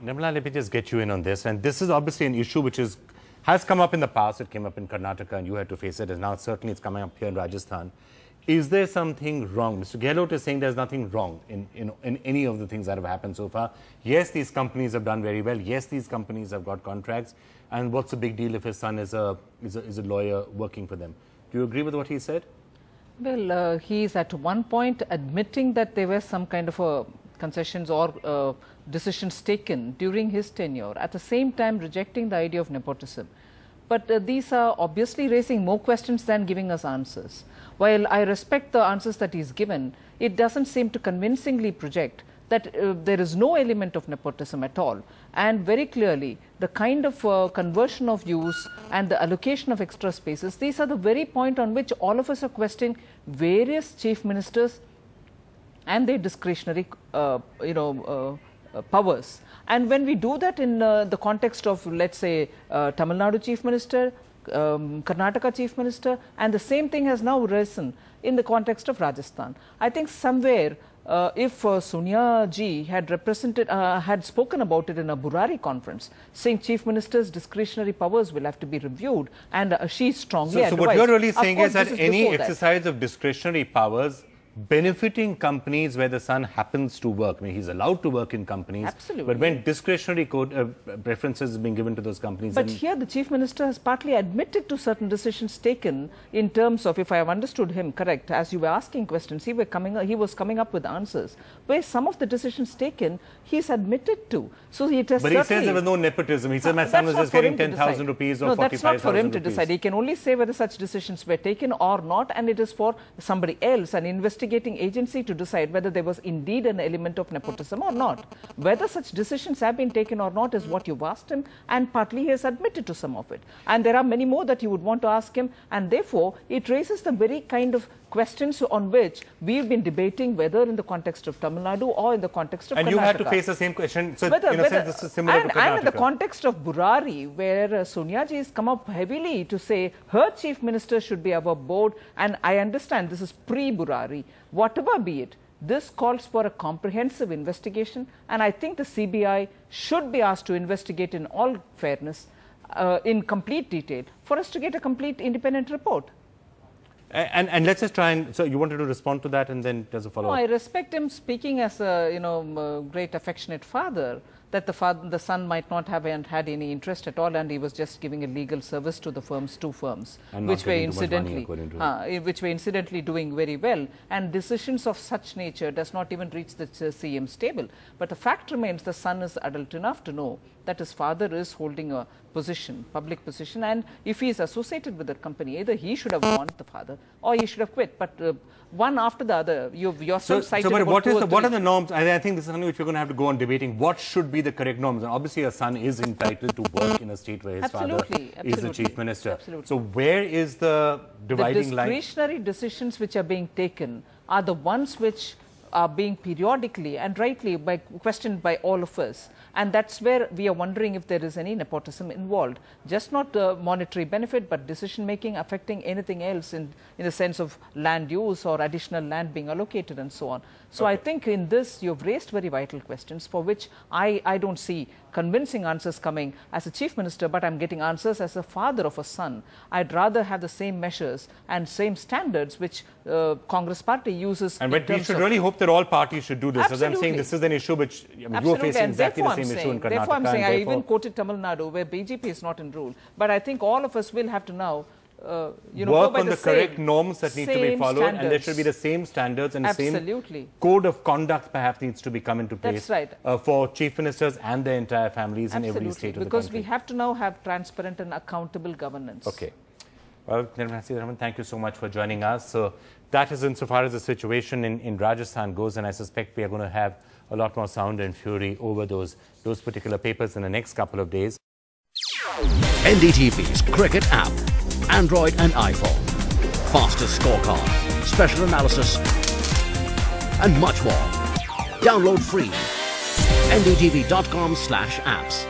Nirmala, let me just get you in on this. And this is obviously an issue which has come up in the past. It came up in Karnataka and you had to face it. And now certainly it's coming up here in Rajasthan. Is there something wrong? Mr. Gehlot is saying there's nothing wrong in any of the things that have happened so far. Yes, these companies have done very well. Yes, these companies have got contracts. And what's the big deal if his son is a lawyer working for them? Do you agree with what he said? Well, he is at one point admitting that there were some kind of concessions or decisions taken during his tenure, at the same time rejecting the idea of nepotism. But these are obviously raising more questions than giving us answers. While I respect the answers that he's given, it doesn't seem to convincingly project that there is no element of nepotism at all. And very clearly, the kind of conversion of use and the allocation of extra spaces, these are the very point on which all of us are questioning various chief ministers and their discretionary, powers. And when we do that in the context of, let's say, Tamil Nadu Chief Minister, Karnataka Chief Minister, and the same thing has now risen in the context of Rajasthan. I think somewhere, if Sonia ji had spoken about it in a Burari conference, saying Chief Minister's discretionary powers will have to be reviewed, and she strongly advised. So what you're really saying is that any exercise of discretionary powers benefiting companies where the son happens to work. I mean, he's allowed to work in companies. Absolutely. But when discretionary preferences are being given to those companies. But here the Chief Minister has partly admitted to certain decisions taken in terms of, if I have understood him correct, as you were asking questions, he was coming up with answers, where some of the decisions taken, he's admitted to. So it has. But he says there was no nepotism. He said my son was just getting 10,000 rupees or 45,000 rupees. No, that's not for him to decide. He can only say whether such decisions were taken or not, and it is for somebody else, an investigating agency, to decide whether there was indeed an element of nepotism or not. Whether such decisions have been taken or not is what you've asked him, and partly he has admitted to some of it. And there are many more that you would want to ask him, and therefore it raises the very kind of questions on which we've been debating, whether in the context of Tamil Nadu or in the context of Karnataka. And you had to face the same question. So, in a sense, this is similar to Karnataka. And in the context of Burari, where Sonia ji has come up heavily to say her chief minister should be above board, and I understand this is pre-Burari. Whatever be it, this calls for a comprehensive investigation, and I think the CBI should be asked to investigate in all fairness, in complete detail, for us to get a complete independent report. And let's just try and, so you wanted to respond to that and then there's a follow-up. No, I respect him speaking as a, great affectionate father, that the son might not have had any interest at all, and he was just giving a legal service to the two firms, which were incidentally doing very well. And decisions of such nature does not even reach the CM's table. But the fact remains, the son is adult enough to know that his father is holding a position, public position, and if he is associated with that company, either he should have warned the father or he should have quit. But one after the other, you've yourself cited but what are the norms? I think this is something which we're going to have to go on debating. What should be the correct norms? And obviously, a son is entitled to work in a state where his father is the chief minister. Absolutely. So where is the dividing line? The discretionary decisions which are being taken are the ones which are being periodically and rightly questioned by all of us. And that's where we are wondering if there is any nepotism involved. Just not monetary benefit, but decision-making affecting anything else in the sense of land use or additional land being allocated and so on. So I think in this, you've raised very vital questions for which I don't see convincing answers coming as a chief minister, but I'm getting answers as a father of a son. I'd rather have the same measures and same standards which Congress party uses. And we should really hope that all parties should do this. As I'm saying, this is an issue which you are facing exactly the same issue in Karnataka. Therefore, I'm saying, I even quoted Tamil Nadu, where BJP is not in rule. But I think all of us will have to now work on the correct norms that need to be followed, and there should be the same standards and the same code of conduct perhaps needs to be come into place. That's right. For chief ministers and their entire families in every state of the country. Because we have to now have transparent and accountable governance. Okay. Well, Nirmala Sitharaman, thank you so much for joining us. So that is insofar as the situation in Rajasthan goes, and I suspect we are going to have a lot more sound and fury over those particular papers in the next couple of days. NDTV's cricket app. Android and iPhone. Fastest scorecard, special analysis, and much more. Download free. ndtv.com/apps.